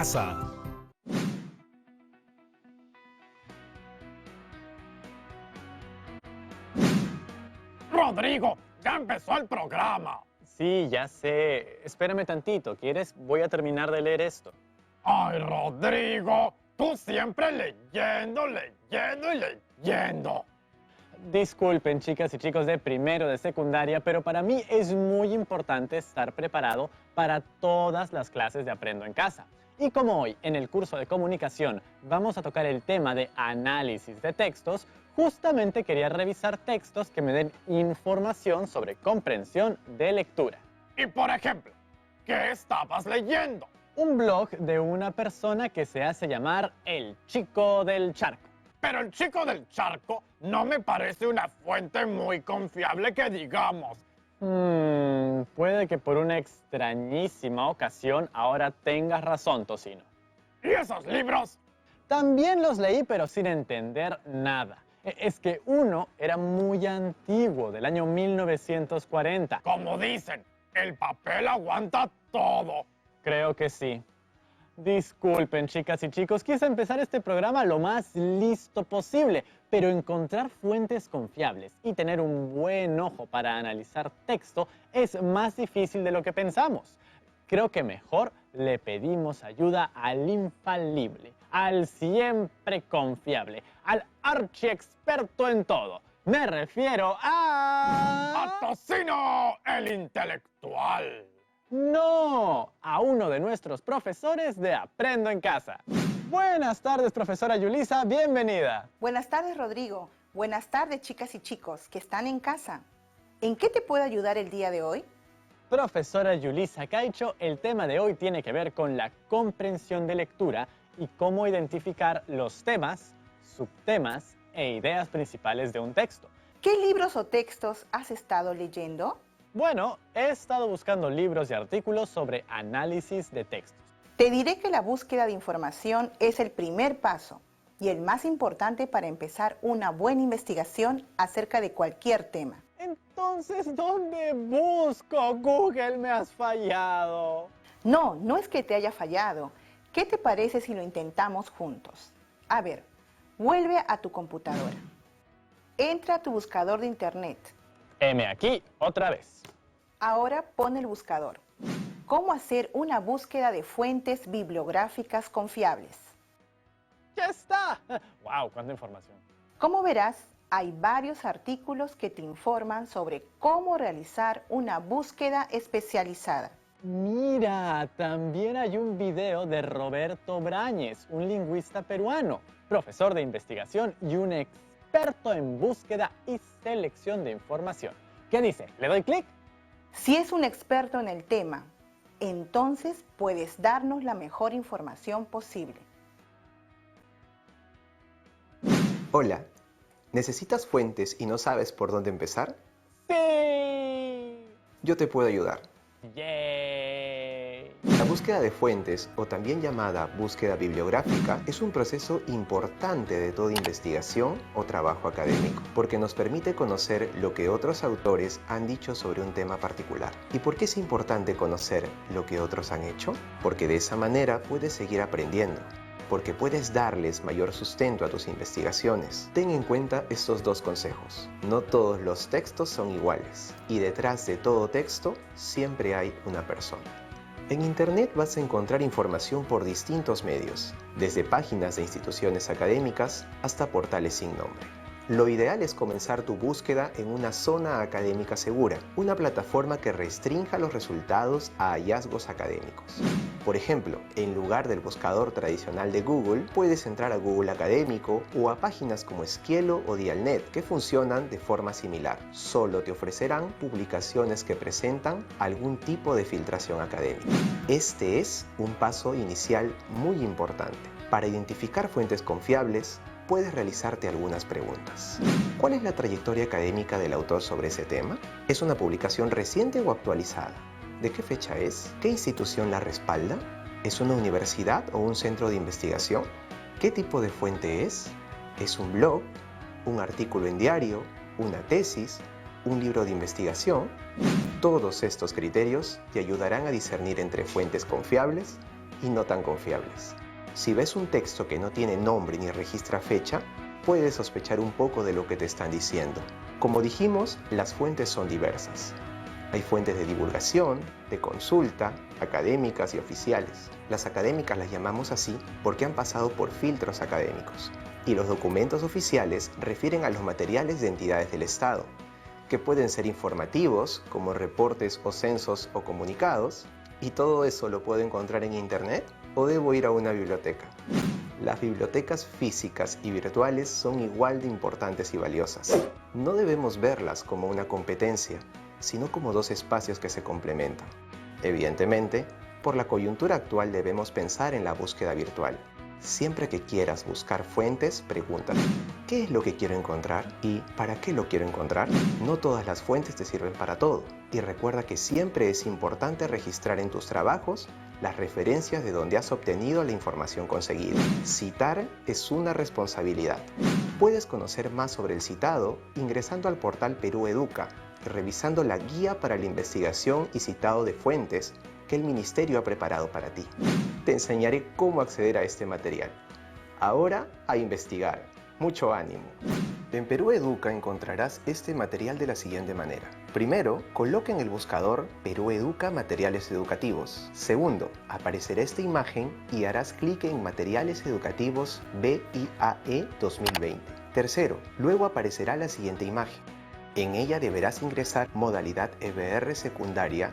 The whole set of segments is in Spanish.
Casa. Rodrigo, ya empezó el programa. Sí, ya sé. Espérame tantito. ¿Quieres? Voy a terminar de leer esto. Ay, Rodrigo, tú siempre leyendo y leyendo. Disculpen, chicas y chicos de primero de secundaria, pero para mí es muy importante estar preparado para todas las clases de Aprendo en Casa. Y como hoy, en el curso de comunicación, vamos a tocar el tema de análisis de textos, justamente quería revisar textos que me den información sobre comprensión de lectura. Y por ejemplo, ¿qué estabas leyendo? Un blog de una persona que se hace llamar El Chico del Charco. Pero el chico del charco no me parece una fuente muy confiable que digamos. Puede que por una extrañísima ocasión ahora tengas razón, Tocino. ¿Y esos libros? También los leí, pero sin entender nada. Es que uno era muy antiguo, del año 1940. Como dicen, el papel aguanta todo. Creo que sí. Disculpen, chicas y chicos, quise empezar este programa lo más listo posible, pero encontrar fuentes confiables y tener un buen ojo para analizar texto es más difícil de lo que pensamos. Creo que mejor le pedimos ayuda al infalible, al siempre confiable, al archiexperto en todo. Me refiero ¡A Tocino, el intelectual! ¡No! A uno de nuestros profesores de Aprendo en Casa. Buenas tardes, profesora Yulisa, bienvenida. Buenas tardes, Rodrigo. Buenas tardes, chicas y chicos que están en casa. ¿En qué te puedo ayudar el día de hoy? Profesora Yulisa Caicho, el tema de hoy tiene que ver con la comprensión de lectura y cómo identificar los temas, subtemas e ideas principales de un texto. ¿Qué libros o textos has estado leyendo? Bueno, he estado buscando libros y artículos sobre análisis de textos. Te diré que la búsqueda de información es el primer paso y el más importante para empezar una buena investigación acerca de cualquier tema. Entonces, ¿dónde busco? Google, me has fallado. No, no es que te haya fallado. ¿Qué te parece si lo intentamos juntos? A ver, vuelve a tu computadora. Entra a tu buscador de internet. Heme aquí, otra vez. Ahora pon el buscador. ¿Cómo hacer una búsqueda de fuentes bibliográficas confiables? ¡Ya está! ¡Wow! ¡Cuánta información! Como verás, hay varios artículos que te informan sobre cómo realizar una búsqueda especializada. Mira, también hay un video de Roberto Brañez, un lingüista peruano, profesor de investigación y un experto en búsqueda y selección de información. ¿Qué dice? ¿Le doy clic? Si es un experto en el tema, entonces puedes darnos la mejor información posible. Hola, ¿necesitas fuentes y no sabes por dónde empezar? ¡Sí! Yo te puedo ayudar. ¡Yay! La búsqueda de fuentes, o también llamada búsqueda bibliográfica, es un proceso importante de toda investigación o trabajo académico, porque nos permite conocer lo que otros autores han dicho sobre un tema particular. ¿Y por qué es importante conocer lo que otros han hecho? Porque de esa manera puedes seguir aprendiendo, porque puedes darles mayor sustento a tus investigaciones. Ten en cuenta estos dos consejos. No todos los textos son iguales, y detrás de todo texto siempre hay una persona. En Internet vas a encontrar información por distintos medios, desde páginas de instituciones académicas hasta portales sin nombre. Lo ideal es comenzar tu búsqueda en una zona académica segura, una plataforma que restrinja los resultados a hallazgos académicos. Por ejemplo, en lugar del buscador tradicional de Google, puedes entrar a Google Académico o a páginas como Esquielo o Dialnet, que funcionan de forma similar. Solo te ofrecerán publicaciones que presentan algún tipo de filtración académica. Este es un paso inicial muy importante. Para identificar fuentes confiables, puedes realizarte algunas preguntas. ¿Cuál es la trayectoria académica del autor sobre ese tema? ¿Es una publicación reciente o actualizada? ¿De qué fecha es? ¿Qué institución la respalda? ¿Es una universidad o un centro de investigación? ¿Qué tipo de fuente es? ¿Es un blog? ¿Un artículo en diario? ¿Una tesis? ¿Un libro de investigación? Todos estos criterios te ayudarán a discernir entre fuentes confiables y no tan confiables. Si ves un texto que no tiene nombre ni registra fecha, puedes sospechar un poco de lo que te están diciendo. Como dijimos, las fuentes son diversas. Hay fuentes de divulgación, de consulta, académicas y oficiales. Las académicas las llamamos así porque han pasado por filtros académicos. Y los documentos oficiales refieren a los materiales de entidades del Estado, que pueden ser informativos, como reportes o censos o comunicados, y todo eso lo puedo encontrar en Internet o debo ir a una biblioteca. Las bibliotecas físicas y virtuales son igual de importantes y valiosas. No debemos verlas como una competencia, sino como dos espacios que se complementan. Evidentemente, por la coyuntura actual debemos pensar en la búsqueda virtual. Siempre que quieras buscar fuentes, pregúntate, ¿qué es lo que quiero encontrar? ¿Y para qué lo quiero encontrar? No todas las fuentes te sirven para todo. Y recuerda que siempre es importante registrar en tus trabajos las referencias de donde has obtenido la información conseguida. Citar es una responsabilidad. Puedes conocer más sobre el citado ingresando al portal Perú Educa y revisando la guía para la investigación y citado de fuentes que el Ministerio ha preparado para ti. Te enseñaré cómo acceder a este material. Ahora, a investigar. Mucho ánimo. En Perú Educa encontrarás este material de la siguiente manera. Primero, coloca en el buscador Perú Educa Materiales Educativos. Segundo, aparecerá esta imagen y harás clic en Materiales Educativos BIAE 2020. Tercero, luego aparecerá la siguiente imagen. En ella deberás ingresar modalidad EBR secundaria.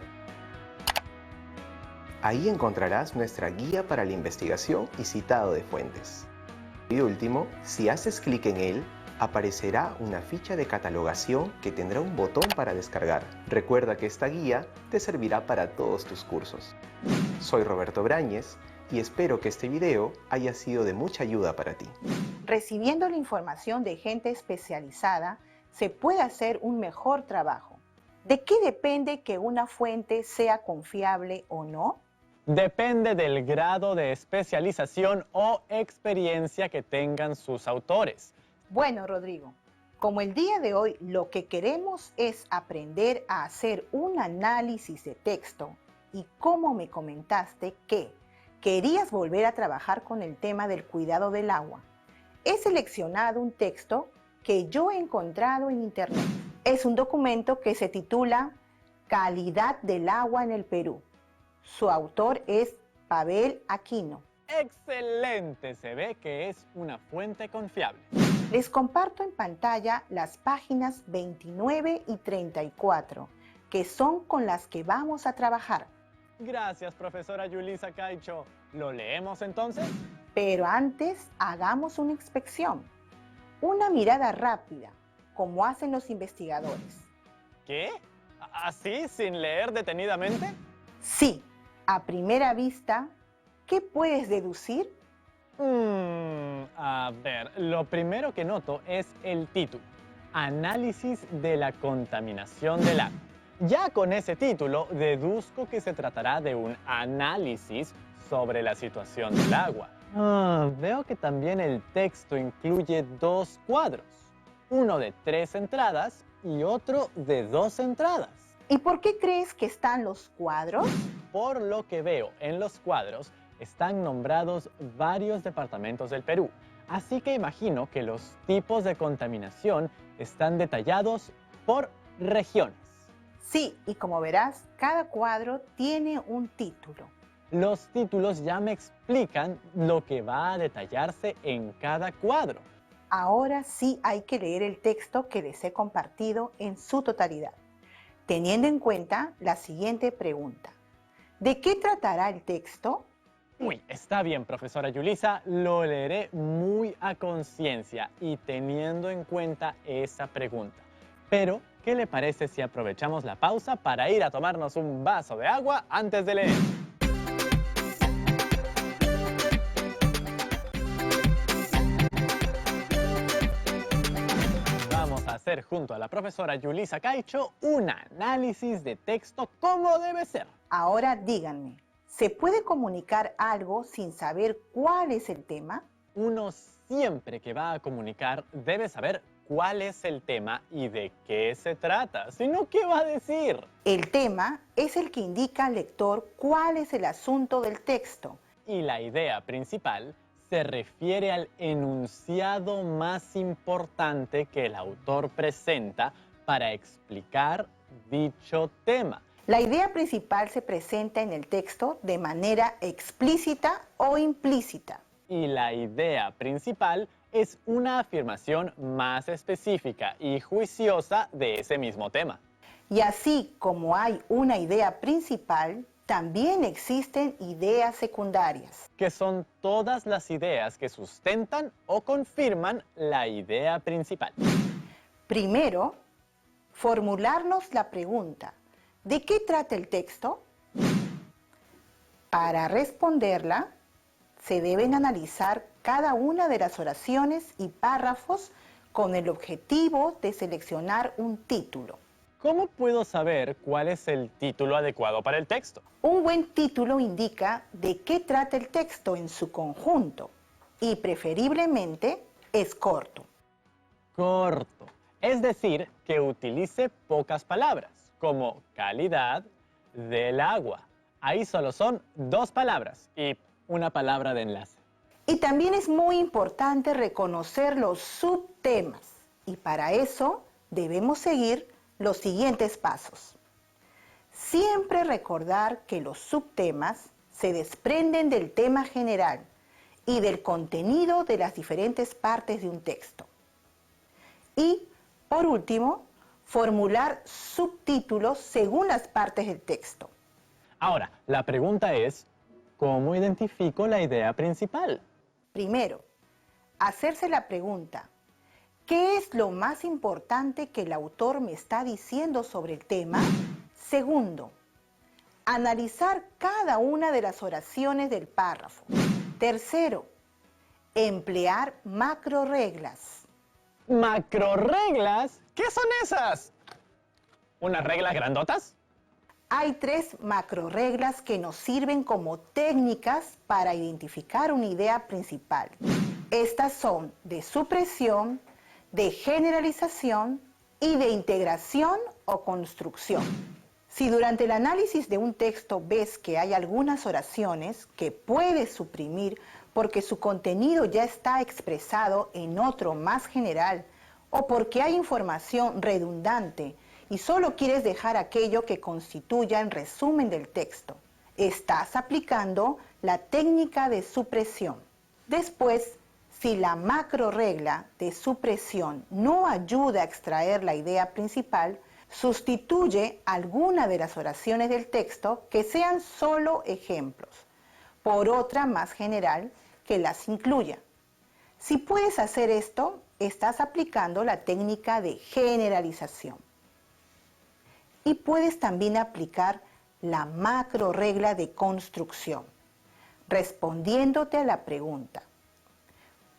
Ahí encontrarás nuestra guía para la investigación y citado de fuentes. Y último, si haces clic en él, aparecerá una ficha de catalogación que tendrá un botón para descargar. Recuerda que esta guía te servirá para todos tus cursos. Soy Roberto Brañez y espero que este video haya sido de mucha ayuda para ti. Recibiendo la información de gente especializada, se puede hacer un mejor trabajo. ¿De qué depende que una fuente sea confiable o no? Depende del grado de especialización o experiencia que tengan sus autores. Bueno, Rodrigo, como el día de hoy lo que queremos es aprender a hacer un análisis de texto y como me comentaste que querías volver a trabajar con el tema del cuidado del agua, he seleccionado un texto que yo he encontrado en Internet. Es un documento que se titula Calidad del agua en el Perú. Su autor es Pavel Aquino. ¡Excelente! Se ve que es una fuente confiable. Les comparto en pantalla las páginas 29 y 34, que son con las que vamos a trabajar. Gracias, profesora Yulisa Caicho. ¿Lo leemos entonces? Pero antes, hagamos una inspección. Una mirada rápida, como hacen los investigadores. ¿Qué? ¿Así, sin leer detenidamente? Sí, a primera vista, ¿qué puedes deducir? A ver, lo primero que noto es el título. Análisis de la contaminación del agua. Ya con ese título, deduzco que se tratará de un análisis sobre la situación del agua. Veo que también el texto incluye dos cuadros. Uno de 3 entradas y otro de 2 entradas. ¿Y por qué crees que están los cuadros? Por lo que veo en los cuadros, están nombrados varios departamentos del Perú. Así que imagino que los tipos de contaminación están detallados por regiones. Sí, y como verás, cada cuadro tiene un título. Los títulos ya me explican lo que va a detallarse en cada cuadro. Ahora sí hay que leer el texto que les he compartido en su totalidad, teniendo en cuenta la siguiente pregunta. ¿De qué tratará el texto? Uy, está bien, profesora Yulisa, lo leeré muy a conciencia y teniendo en cuenta esa pregunta. Pero, ¿qué le parece si aprovechamos la pausa para ir a tomarnos un vaso de agua antes de leer? Vamos a hacer junto a la profesora Yulisa Caicho un análisis de texto como debe ser. Ahora díganme, ¿se puede comunicar algo sin saber cuál es el tema? Uno siempre que va a comunicar debe saber cuál es el tema y de qué se trata, si no, ¿qué va a decir? El tema es el que indica al lector cuál es el asunto del texto Y la idea principal se refiere al enunciado más importante que el autor presenta para explicar dicho tema. La idea principal se presenta en el texto de manera explícita o implícita. Y la idea principal es una afirmación más específica y juiciosa de ese mismo tema. Y así como hay una idea principal, también existen ideas secundarias. Que son todas las ideas que sustentan o confirman la idea principal. Primero, formularnos la pregunta, ¿de qué trata el texto? Para responderla, se deben analizar cada una de las oraciones y párrafos con el objetivo de seleccionar un título. ¿Cómo puedo saber cuál es el título adecuado para el texto? Un buen título indica de qué trata el texto en su conjunto y preferiblemente es corto. Corto. Es decir, que utilice pocas palabras, como calidad del agua. Ahí solo son 2 palabras y una palabra de enlace. Y también es muy importante reconocer los subtemas y para eso debemos seguir los siguientes pasos. Siempre recordar que los subtemas se desprenden del tema general y del contenido de las diferentes partes de un texto. Y, por último, formular subtítulos según las partes del texto. Ahora, la pregunta es, ¿cómo identifico la idea principal? Primero, hacerse la pregunta, ¿qué es lo más importante que el autor me está diciendo sobre el tema? Segundo, analizar cada una de las oraciones del párrafo. Tercero, emplear macroreglas. ¿Macroreglas? ¿Qué son esas? ¿Unas reglas grandotas? Hay 3 macroreglas que nos sirven como técnicas para identificar una idea principal. Estas son de supresión, de generalización y de integración o construcción. Si durante el análisis de un texto ves que hay algunas oraciones que puedes suprimir porque su contenido ya está expresado en otro más general o porque hay información redundante y solo quieres dejar aquello que constituya el resumen del texto, estás aplicando la técnica de supresión. Después, si la macroregla de supresión no ayuda a extraer la idea principal, sustituye alguna de las oraciones del texto que sean solo ejemplos por otra más general que las incluya. Si puedes hacer esto, estás aplicando la técnica de generalización. Y puedes también aplicar la macroregla de construcción, respondiéndote a la pregunta,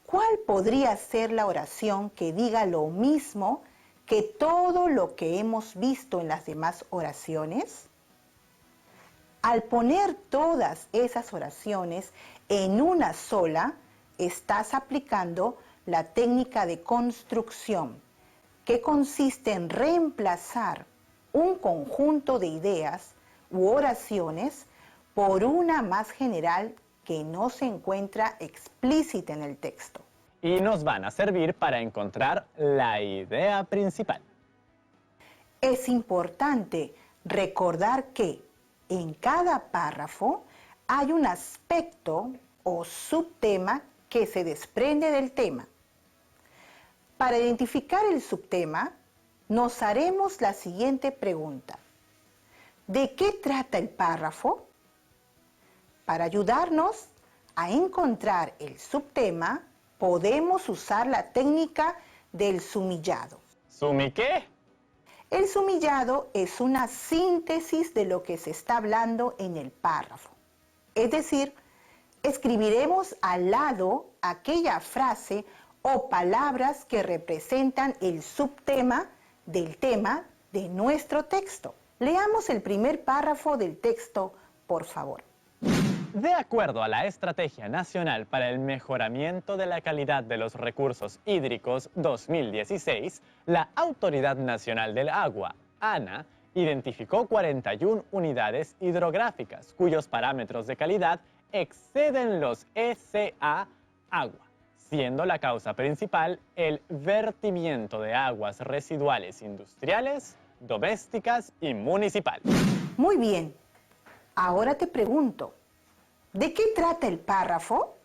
¿cuál podría ser la oración que diga lo mismo que todo lo que hemos visto en las demás oraciones? Al poner todas esas oraciones en una sola, estás aplicando la técnica de construcción, que consiste en reemplazar un conjunto de ideas u oraciones por una más general que no se encuentra explícita en el texto. Y nos van a servir para encontrar la idea principal. Es importante recordar que en cada párrafo hay un aspecto o subtema que se desprende del tema. Para identificar el subtema, nos haremos la siguiente pregunta. ¿De qué trata el párrafo? Para ayudarnos a encontrar el subtema, podemos usar la técnica del sumillado. ¿Sumi qué? El sumillado es una síntesis de lo que se está hablando en el párrafo. Es decir, escribiremos al lado aquella frase o palabras que representan el subtema del tema de nuestro texto. Leamos el primer párrafo del texto, por favor. De acuerdo a la Estrategia Nacional para el Mejoramiento de la Calidad de los Recursos Hídricos 2016, la Autoridad Nacional del Agua, ANA, identificó 41 unidades hidrográficas cuyos parámetros de calidad exceden los ECA agua, siendo la causa principal el vertimiento de aguas residuales industriales, domésticas y municipales. Muy bien. Ahora te pregunto, ¿de qué trata el párrafo?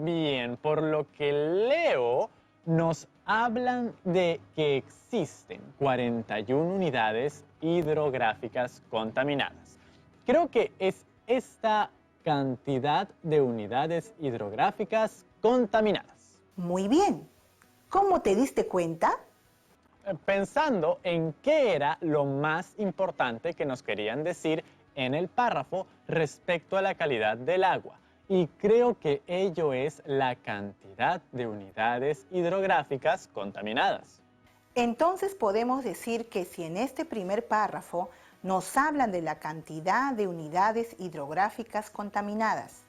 Bien, por lo que leo, nos hablan de que existen 41 unidades hidrográficas contaminadas. Creo que es esta cantidad de unidades hidrográficas contaminadas. Muy bien. ¿Cómo te diste cuenta? Pensando en qué era lo más importante que nos querían decir en el párrafo respecto a la calidad del agua. Y creo que ello es la cantidad de unidades hidrográficas contaminadas. Entonces podemos decir que si en este primer párrafo nos hablan de la cantidad de unidades hidrográficas contaminadas,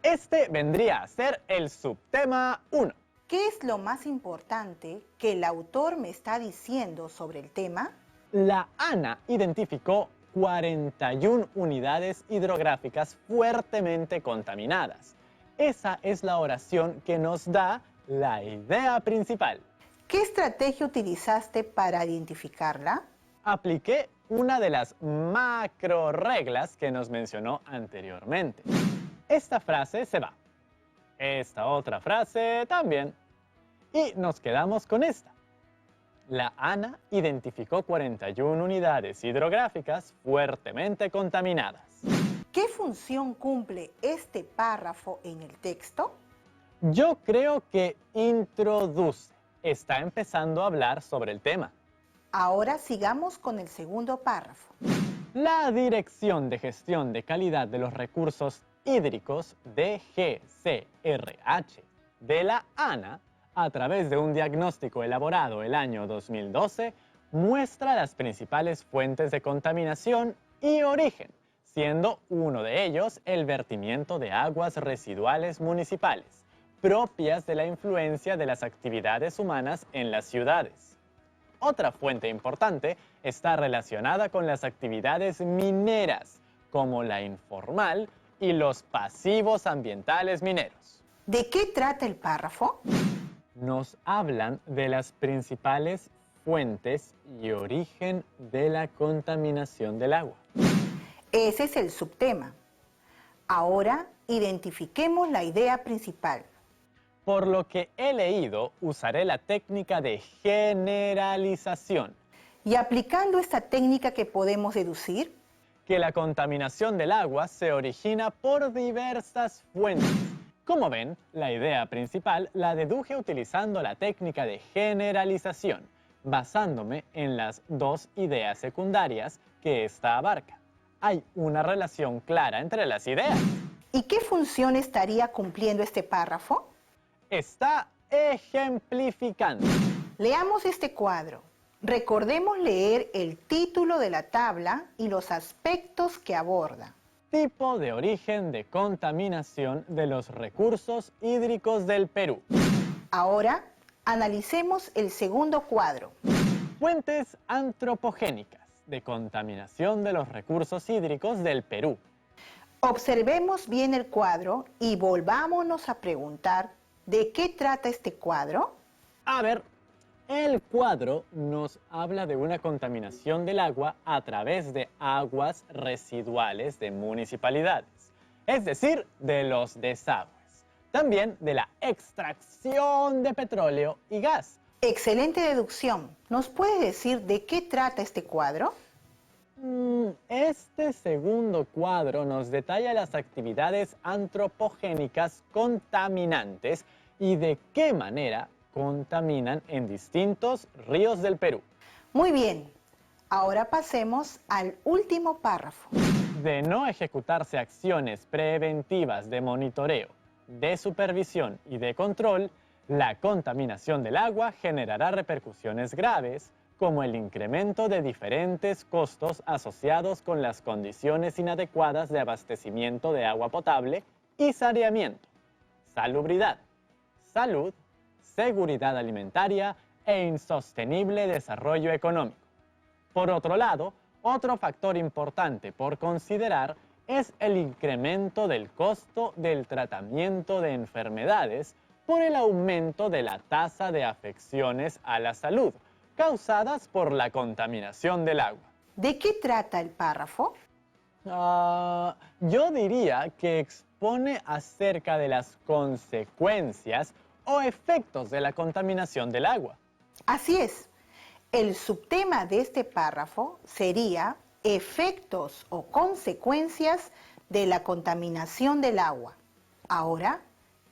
Este vendría a ser el subtema 1. ¿qué es lo más importante que el autor me está diciendo sobre el tema? La ANA identificó 41 unidades hidrográficas fuertemente contaminadas. Esa es la oración que nos da la idea principal. ¿Qué estrategia utilizaste para identificarla? Apliqué una de las macro reglas que nos mencionó anteriormente. Esta frase se va. Esta otra frase también. Y nos quedamos con esta. La ANA identificó 41 unidades hidrográficas fuertemente contaminadas. ¿Qué función cumple este párrafo en el texto? Yo creo que introduce. Está empezando a hablar sobre el tema. Ahora sigamos con el segundo párrafo. La Dirección de Gestión de Calidad de los Recursos Hídricos, DGCRH, de la ANA, a través de un diagnóstico elaborado el año 2012, muestra las principales fuentes de contaminación y origen, siendo uno de ellos el vertimiento de aguas residuales municipales, propias de la influencia de las actividades humanas en las ciudades. Otra fuente importante está relacionada con las actividades mineras, como la informal y los pasivos ambientales mineros. ¿De qué trata el párrafo? Nos hablan de las principales fuentes y origen de la contaminación del agua. Ese es el subtema. Ahora identifiquemos la idea principal. Por lo que he leído, usaré la técnica de generalización, Y aplicando esta técnica, ¿qué podemos deducir? que la contaminación del agua se origina por diversas fuentes. Como ven, la idea principal la deduje utilizando la técnica de generalización, basándome en las dos ideas secundarias que ésta abarca. Hay una relación clara entre las ideas. ¿Y qué función estaría cumpliendo este párrafo? Está ejemplificando. Leamos este cuadro. Recordemos leer el título de la tabla y los aspectos que aborda. Tipo de origen de contaminación de los recursos hídricos del Perú. Ahora, analicemos el segundo cuadro. Fuentes antropogénicas de contaminación de los recursos hídricos del Perú. Observemos bien el cuadro y volvámonos a preguntar ¿de qué trata este cuadro? A ver, el cuadro nos habla de una contaminación del agua a través de aguas residuales de municipalidades, es decir, de los desagües. También de la extracción de petróleo y gas. Excelente deducción. ¿Nos puede decir de qué trata este cuadro? Este segundo cuadro nos detalla las actividades antropogénicas contaminantes y de qué manera contaminan en distintos ríos del Perú. Muy bien. Ahora pasemos al último párrafo. De no ejecutarse acciones preventivas de monitoreo, de supervisión y de control, la contaminación del agua generará repercusiones graves, como el incremento de diferentes costos asociados con las condiciones inadecuadas de abastecimiento de agua potable y saneamiento, salubridad, salud, seguridad alimentaria e insostenible desarrollo económico. Por otro lado, otro factor importante por considerar es el incremento del costo del tratamiento de enfermedades por el aumento de la tasa de afecciones a la salud causadas por la contaminación del agua. ¿De qué trata el párrafo? Yo diría que expone acerca de las consecuencias o efectos de la contaminación del agua. Así es. El subtema de este párrafo sería efectos o consecuencias de la contaminación del agua. Ahora,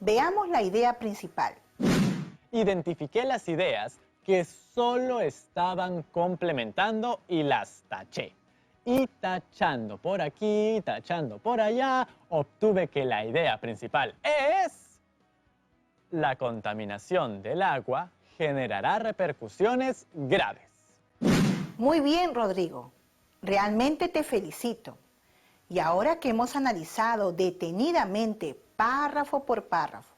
veamos la idea principal. Identifiqué las ideas que solo estaban complementando y las taché. Y tachando por aquí, tachando por allá, obtuve que la idea principal es: la contaminación del agua generará repercusiones graves. Muy bien, Rodrigo. Realmente te felicito. Y ahora que hemos analizado detenidamente párrafo por párrafo,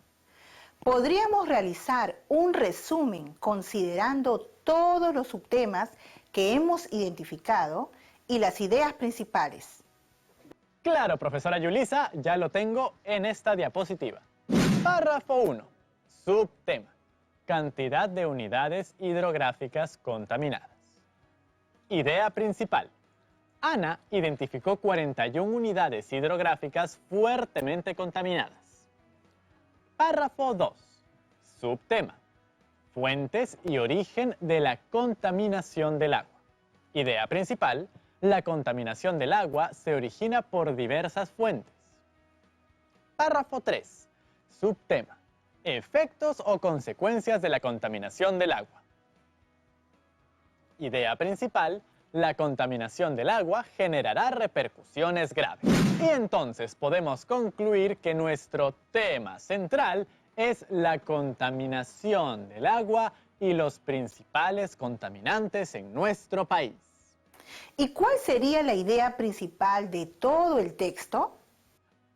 podríamos realizar un resumen considerando todos los subtemas que hemos identificado y las ideas principales. Claro, profesora Yulisa, ya lo tengo en esta diapositiva. Párrafo 1. Subtema: cantidad de unidades hidrográficas contaminadas. Idea principal: Ana identificó 41 unidades hidrográficas fuertemente contaminadas. Párrafo 2. Subtema: fuentes y origen de la contaminación del agua. Idea principal: la contaminación del agua se origina por diversas fuentes. Párrafo 3. Subtema: efectos o consecuencias de la contaminación del agua. Idea principal: la contaminación del agua generará repercusiones graves. Y entonces podemos concluir que nuestro tema central es la contaminación del agua y los principales contaminantes en nuestro país. ¿Y cuál sería la idea principal de todo el texto?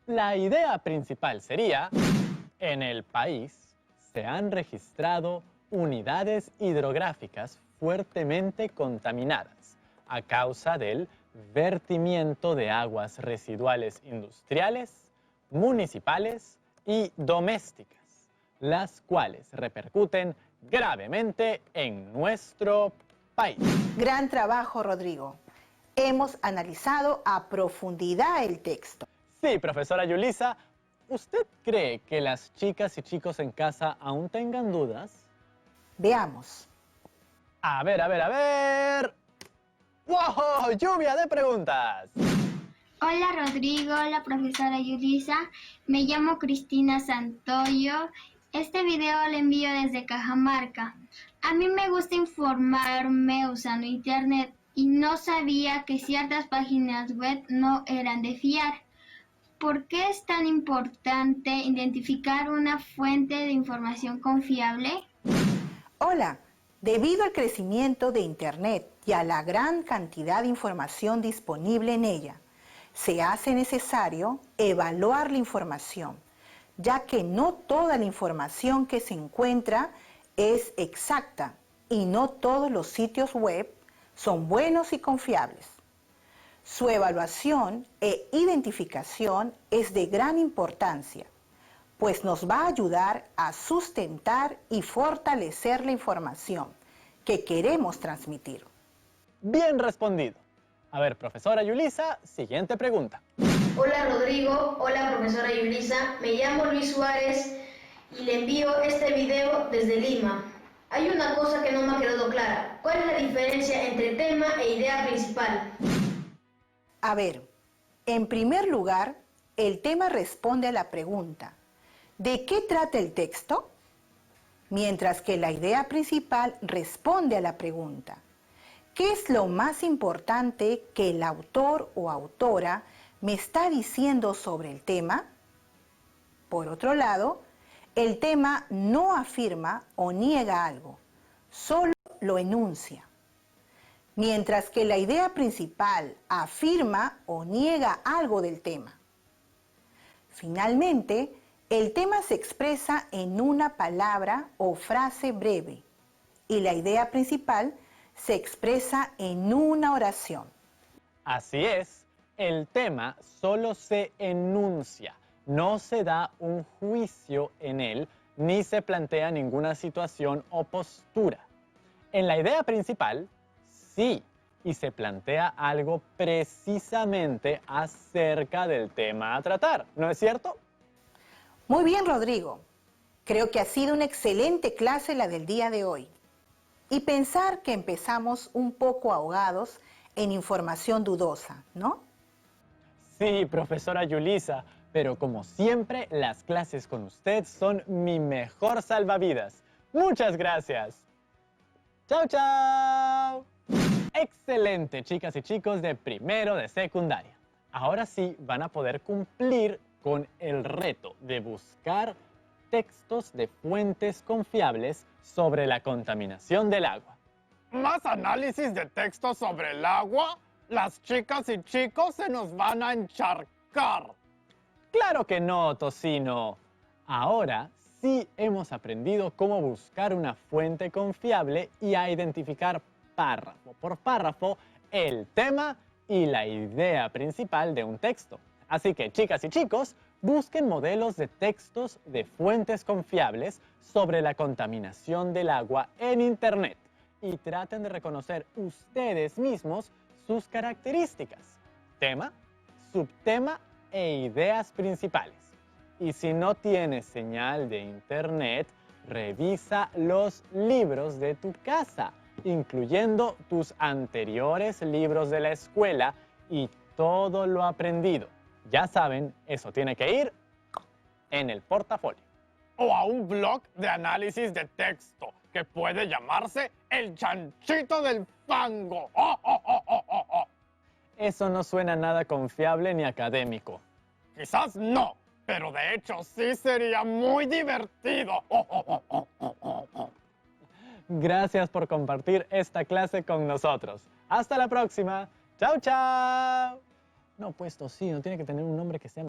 La idea principal sería: en el país se han registrado unidades hidrográficas fuertemente contaminadas a causa del vertimiento de aguas residuales industriales, municipales y domésticas, las cuales repercuten gravemente en nuestro país. Gran trabajo, Rodrigo. Hemos analizado a profundidad el texto. Sí, profesora Yulisa, ¿usted cree que las chicas y chicos en casa aún tengan dudas? Veamos. A ver. ¡Wow! ¡Lluvia de preguntas! Hola Rodrigo, hola profesora Yulisa, me llamo Cristina Santoyo. Este video lo envío desde Cajamarca. A mí me gusta informarme usando internet y no sabía que ciertas páginas web no eran de fiar. ¿Por qué es tan importante identificar una fuente de información confiable? Hola, debido al crecimiento de internet y a la gran cantidad de información disponible en ella, se hace necesario evaluar la información, ya que no toda la información que se encuentra es exacta y no todos los sitios web son buenos y confiables. Su evaluación e identificación es de gran importancia, pues nos va a ayudar a sustentar y fortalecer la información que queremos transmitir. Bien respondido. A ver, profesora Yulisa, siguiente pregunta. Hola Rodrigo, hola profesora Yulisa, me llamo Luis Suárez y le envío este video desde Lima. Hay una cosa que no me ha quedado clara. ¿Cuál es la diferencia entre tema e idea principal? A ver, en primer lugar, el tema responde a la pregunta: ¿de qué trata el texto? Mientras que la idea principal responde a la pregunta: ¿qué es lo más importante que el autor o autora me está diciendo sobre el tema? Por otro lado, el tema no afirma o niega algo, solo lo enuncia. Mientras que la idea principal afirma o niega algo del tema. Finalmente, el tema se expresa en una palabra o frase breve y la idea principal se expresa en una oración. Así es, El tema solo se enuncia, no se da un juicio en él, ni se plantea ninguna situación o postura. En la idea principal, sí, y se plantea algo precisamente acerca del tema a tratar, ¿no es cierto? Muy bien, Rodrigo. Creo que ha sido una excelente clase la del día de hoy. Y pensar que empezamos un poco ahogados en información dudosa, ¿no? Sí, profesora Yulisa, pero como siempre, las clases con usted son mi mejor salvavidas. Muchas gracias. ¡Chao, chao! Excelente, chicas y chicos de primero de secundaria. Ahora sí van a poder cumplir con el reto de buscar textos de fuentes confiables sobre la contaminación del agua. ¿Más análisis de texto sobre el agua? Las chicas y chicos se nos van a encharcar. ¡Claro que no, Tocino! Ahora sí hemos aprendido cómo buscar una fuente confiable y a identificar párrafo por párrafo el tema y la idea principal de un texto. Así que, chicas y chicos, busquen modelos de textos de fuentes confiables sobre la contaminación del agua en Internet y traten de reconocer ustedes mismos sus características, tema, subtema e ideas principales. Y si no tienes señal de Internet, revisa los libros de tu casa, incluyendo tus anteriores libros de la escuela y todo lo aprendido. Ya saben, eso tiene que ir en el portafolio. O a un blog de análisis de texto que puede llamarse El Chanchito del Fango. ¡Oh, oh, oh, oh, oh, oh! Eso no suena nada confiable ni académico. Quizás no, pero de hecho sí sería muy divertido. ¡Oh, oh, oh, oh, oh, oh, oh! Gracias por compartir esta clase con nosotros. ¡Hasta la próxima! ¡Chao, chao! No, pues Tocino, tiene que tener un nombre que sea...